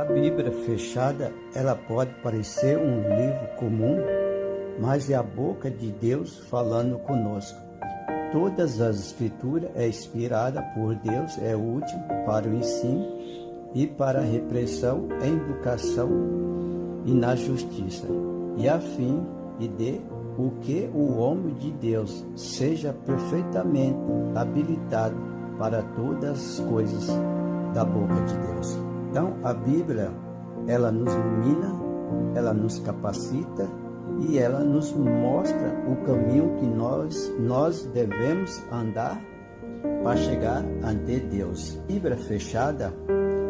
A Bíblia fechada, ela pode parecer um livro comum, mas é a boca de Deus falando conosco. Todas as escrituras é inspirada por Deus, é útil para o ensino e para a repreensão, em educação e na justiça, e a fim de o que o homem de Deus seja perfeitamente habilitado para todas as coisas da boca de Deus. Então, a Bíblia, ela nos ilumina, ela nos capacita e ela nos mostra o caminho que nós devemos andar para chegar ante Deus. A Bíblia fechada,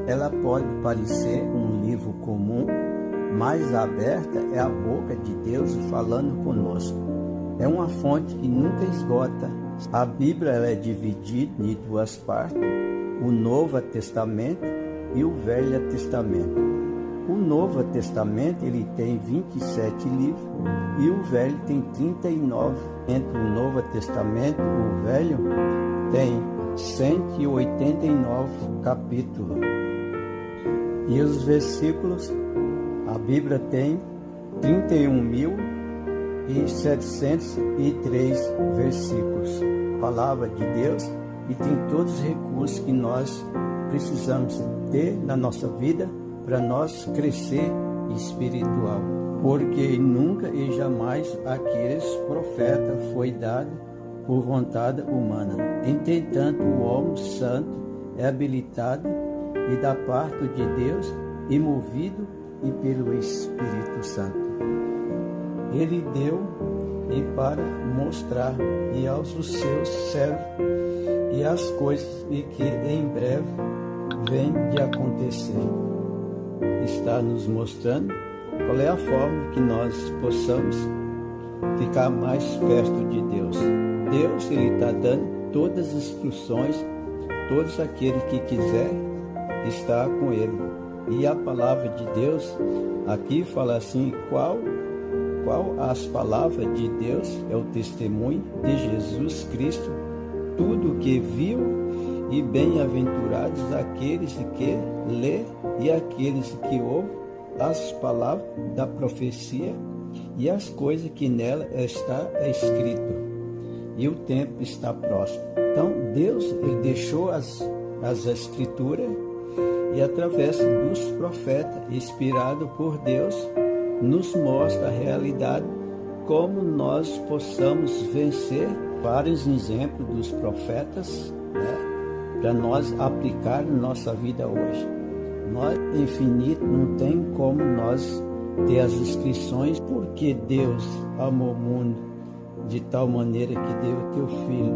ela pode parecer um livro comum, mas aberta é a boca de Deus falando conosco. É uma fonte que nunca esgota. A Bíblia ela é dividida em duas partes, o Novo Testamento e o Velho Testamento. O Novo Testamento ele tem 27 livros e o Velho tem 39. Entre o Novo Testamento e o Velho tem 189 capítulos. E os versículos, a Bíblia tem 31.703 versículos. Palavra de Deus, e tem todos os recursos que nós precisamos ter na nossa vida para nós crescer espiritual. Porque nunca e jamais aqueles profetas foi dado por vontade humana. Entretanto, o homem santo é habilitado e da parte de Deus e movido e pelo Espírito Santo. Ele deu e para mostrar e aos seus servos e as coisas e que em breve vem de acontecer. Está nos mostrando qual é a forma que nós possamos ficar mais perto de Deus. Deus ele está dando todas as instruções, todos aqueles que quiser estar com Ele. E a palavra de Deus aqui fala assim, qual as palavras de Deus é o testemunho de Jesus Cristo, tudo que viu, e bem-aventurados aqueles que lê e aqueles que ouvem as palavras da profecia e as coisas que nela está escrito. E o tempo está próximo. Então Deus ele deixou as escrituras e através dos profetas, inspirado por Deus, nos mostra a realidade, como nós possamos vencer. Vários exemplos dos profetas, para nós aplicar na nossa vida hoje. Nós, infinito, não tem como nós ter as inscrições, porque Deus amou o mundo de tal maneira que deu o teu Filho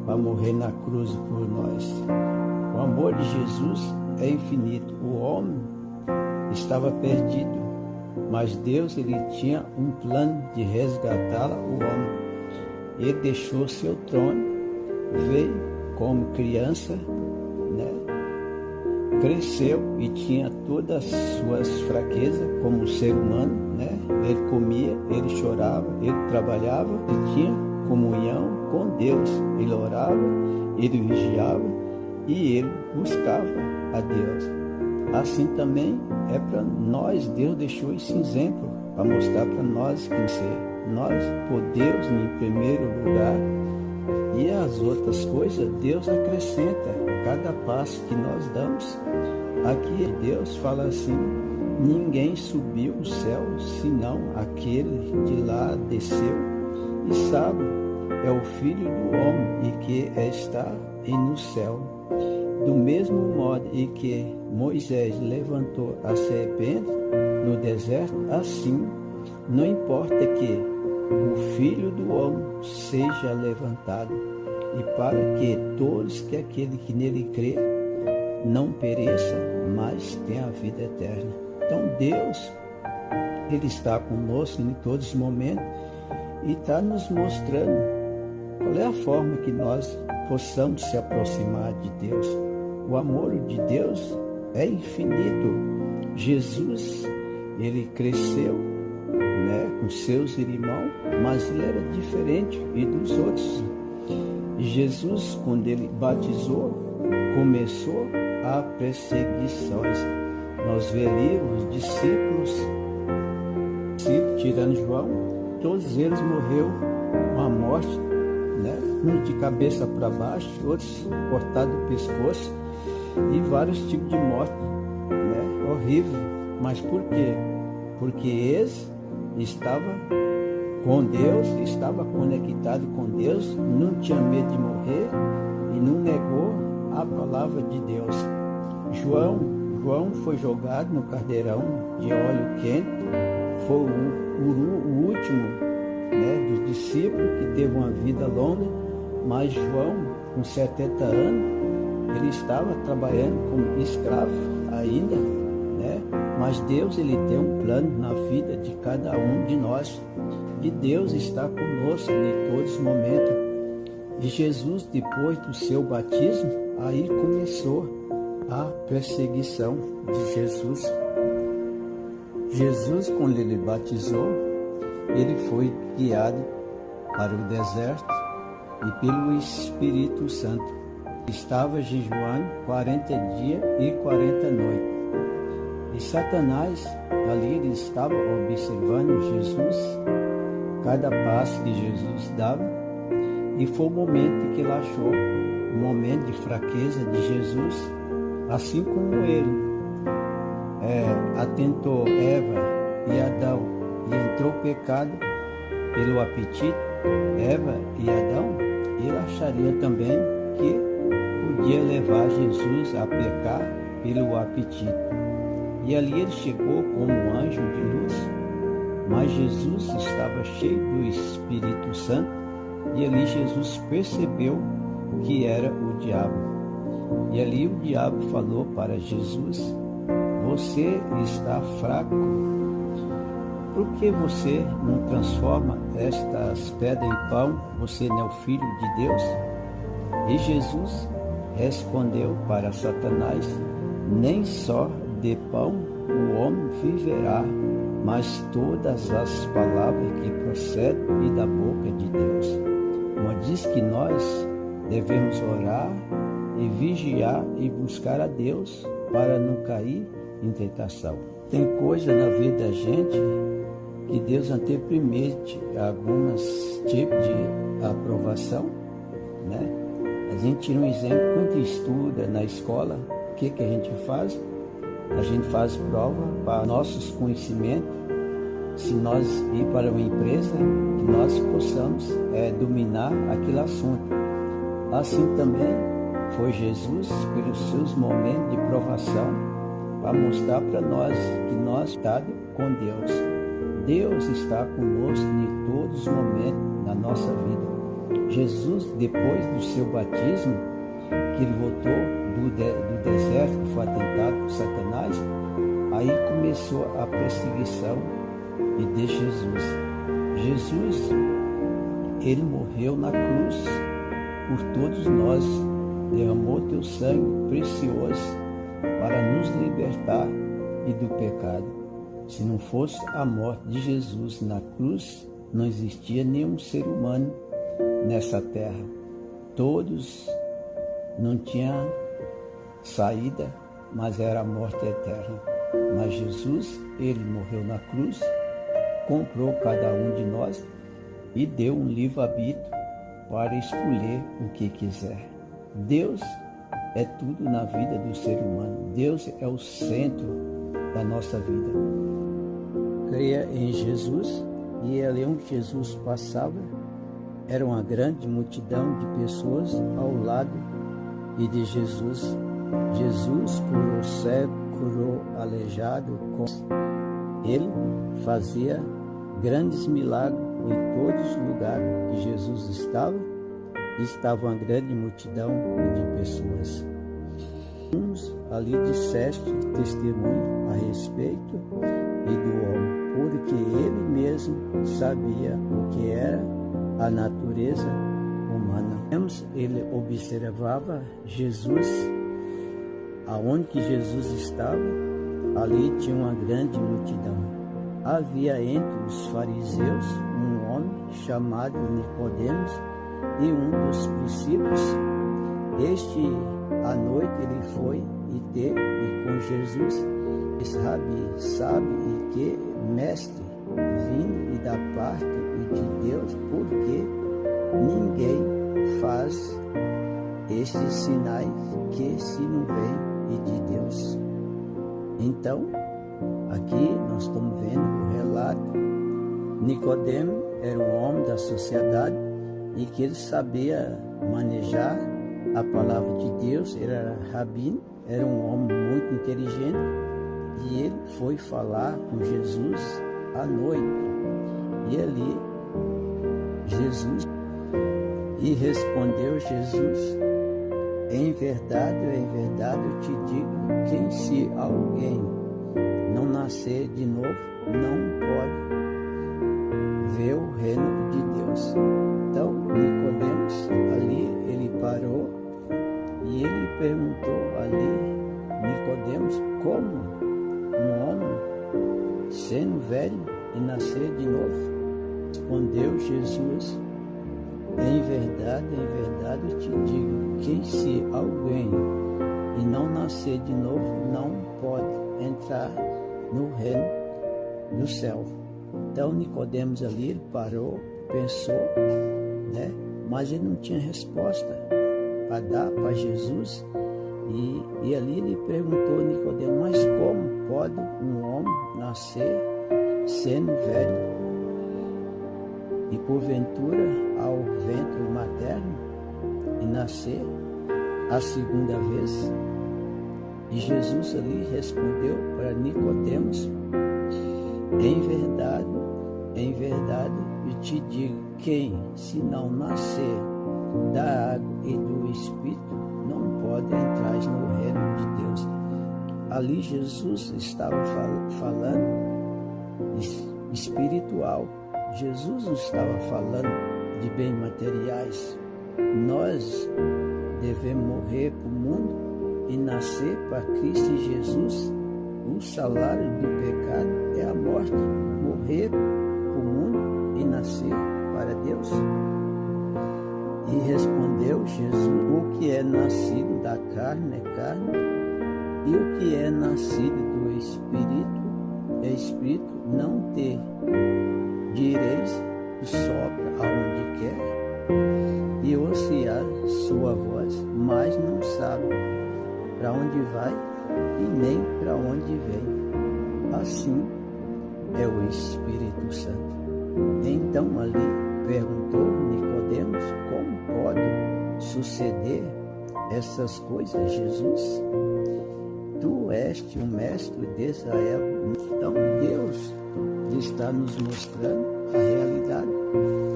para morrer na cruz por nós. O amor de Jesus é infinito. O homem estava perdido, mas Deus ele tinha um plano de resgatar o homem. Ele deixou seu trono, veio como criança, cresceu e tinha todas as suas fraquezas como ser humano, Ele comia, ele chorava, ele trabalhava, ele tinha comunhão com Deus, ele orava, ele vigiava e ele buscava a Deus. Assim também é para nós, Deus deixou esse exemplo para mostrar para nós quem ser. Nós podemos em primeiro lugar e as outras coisas Deus acrescenta cada passo que nós damos. Aqui Deus fala assim, ninguém subiu o céu senão aquele de lá desceu e sabe, é o Filho do Homem e que está no céu. Do mesmo modo em que Moisés levantou a serpente no deserto, assim não importa que o Filho do Homem seja levantado, e para que todos que aquele que nele crê não pereça, mas tenha a vida eterna. Então Deus, Ele está conosco em todos os momentos e está nos mostrando qual é a forma que nós possamos se aproximar de Deus. O amor de Deus é infinito. Jesus, Ele cresceu com seus irmãos, mas ele era diferente dos outros. Jesus, quando ele batizou, começou a perseguições. nós vemos ali os discípulos, tirando João, todos eles morreram uma morte, né? Uns de cabeça para baixo, outros cortados o pescoço e vários tipos de morte, né? Horrível. Mas por quê? Porque eles estavam com Deus, estava conectado com Deus, não tinha medo de morrer e não negou a palavra de Deus. João foi jogado no caldeirão de óleo quente, foi o último, né, dos discípulos que teve uma vida longa, mas João, com 70 anos, ele estava trabalhando como escravo ainda, né? Mas Deus, ele tem um plano na vida de cada um de nós. E Deus está conosco em todos os momentos. E Jesus, depois do seu batismo, aí começou a perseguição de Jesus. Jesus, quando ele batizou, ele foi guiado para o deserto e pelo Espírito Santo. Estava jejuando 40 dias e 40 noites. E Satanás, ali ele estava observando Jesus, cada passo que Jesus dava, e foi o momento que ele achou, o momento de fraqueza de Jesus, assim como ele atentou Eva e Adão, e entrou o pecado pelo apetite, Eva e Adão, ele acharia também que podia levar Jesus a pecar pelo apetite. E ali ele chegou como um anjo de luz, mas Jesus estava cheio do Espírito Santo, e ali Jesus percebeu que era o diabo. E ali o diabo falou para Jesus: você está fraco, por que você não transforma estas pedras em pão? Você não é o Filho de Deus? E Jesus respondeu para Satanás: nem só de pão o homem viverá, mas todas as palavras que procedem da boca de Deus. Mas diz que nós devemos orar e vigiar e buscar a Deus para não cair em tentação. Tem coisa na vida da gente que Deus antepromete alguns tipos de aprovação, né? A gente tira um exemplo, quando estuda na escola, o que a gente faz? A gente faz prova para nossos conhecimentos, se nós ir para uma empresa, que nós possamos dominar aquele assunto. Assim também foi Jesus, pelos seus momentos de provação, para mostrar para nós que nós estamos com Deus. Deus está conosco em todos os momentos da nossa vida. Jesus, depois do seu batismo, que ele voltou do deserto, que foi atentado por Satanás, aí começou a perseguição de Jesus. Jesus, ele morreu na cruz por todos nós, derramou teu sangue precioso para nos libertar e do pecado. Se não fosse a morte de Jesus na cruz, não existia nenhum ser humano nessa terra. Todos não tinham saída, mas era a morte eterna. Mas Jesus, ele morreu na cruz, comprou cada um de nós e deu um livre-arbítrio para escolher o que quiser. Deus é tudo na vida do ser humano. Deus é o centro da nossa vida. Creia em Jesus, e ali onde Jesus passava, era uma grande multidão de pessoas ao lado e de Jesus. Jesus curou cego, curou aleijado. Ele fazia grandes milagres em todos os lugares que Jesus estava uma grande multidão de pessoas. Uns ali disseste testemunho a respeito e do homem, porque ele mesmo sabia o que era a natureza humana. Ele observava Jesus, aonde que Jesus estava, ali tinha uma grande multidão. Havia entre os fariseus um homem chamado Nicodemos e um dos discípulos. À noite ele foi e teve com Jesus Esse Rabi, sabe e que mestre vindo e da parte de Deus, porque ninguém faz estes sinais que se não vem de Deus. Então, aqui nós estamos vendo o relato. Nicodemo era um homem da sociedade e que ele sabia manejar a palavra de Deus. Ele era rabino, era um homem muito inteligente, e ele foi falar com Jesus à noite. E ali Jesus, e respondeu Jesus: em verdade eu te digo, quem se alguém não nascer de novo, não pode ver o reino de Deus. Então Nicodemos ali, ele parou e ele perguntou ali, Nicodemos, como um homem sendo velho e nascer de novo? Respondeu Jesus: em verdade eu te digo, que se alguém e não nascer de novo, não pode entrar no reino do céu. Então Nicodemos ali, ele parou, pensou, né? Mas ele não tinha resposta para dar para Jesus. E ali ele perguntou a Nicodemos: mas como pode um homem nascer sendo velho e porventura ao ventre materno e nascer a segunda vez? E Jesus ali respondeu para Nicodemos: em verdade eu te digo, quem se não nascer da água e do Espírito não pode entrar no reino de Deus. Ali Jesus estava falando espiritual. Jesus não estava falando de bens materiais. Nós devemos morrer para o mundo e nascer para Cristo Jesus. O salário do pecado é a morte. Morrer para o mundo e nascer para Deus. E respondeu Jesus: o que é nascido da carne é carne, e o que é nascido do Espírito é Espírito. Não te direis que sobra aonde quer, e ouve a sua voz, mas não sabe para onde vai e nem para onde vem. Assim é o Espírito Santo. Então ali perguntou Nicodemos: como pode suceder essas coisas, Jesus? Tu és o mestre de Israel. Então Deus está nos mostrando a realidade,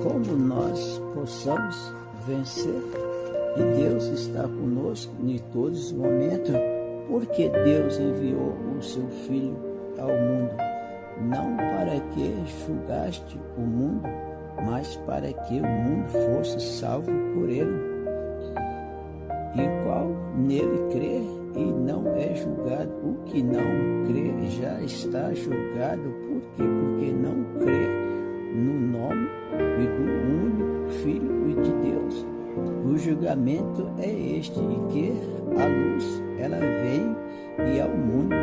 como nós possamos vencer. E Deus está conosco em todos os momentos, porque Deus enviou o seu Filho ao mundo, não para que julgaste o mundo, mas para que o mundo fosse salvo por ele. E qual nele crê e não é julgado, o que não crê já está julgado. Por quê? Porque não crê no nome e do único Filho de Deus. O julgamento é este, e que a luz, ela vem e ao mundo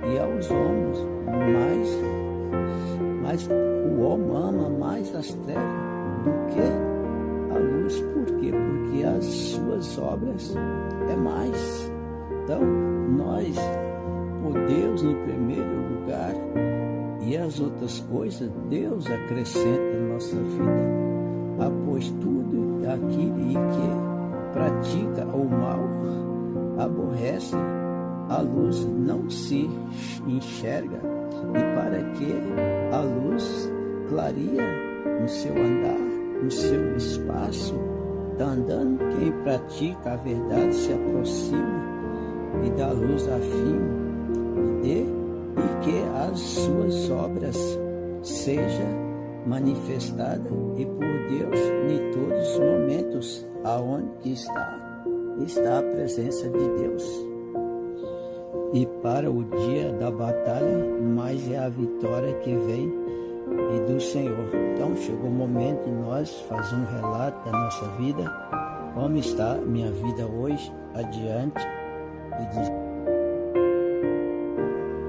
e aos homens, mas o homem ama mais as trevas do que a luz. Por quê? Porque as suas obras é mais. Então, nós podemos em primeiro lugar, e as outras coisas Deus acrescenta na nossa vida. Pois tudo aquele que pratica o mal aborrece a luz, não se enxerga, e para que a luz clareia no seu andar, no seu espaço, está andando. Quem pratica a verdade se aproxima e dá luz a fim e que as suas obras sejam manifestadas e por Deus em todos os momentos, aonde que está a presença de Deus. E para o dia da batalha, mais é a vitória que vem e do Senhor. Então chegou o momento de nós fazer um relato da nossa vida, como está minha vida hoje, adiante, e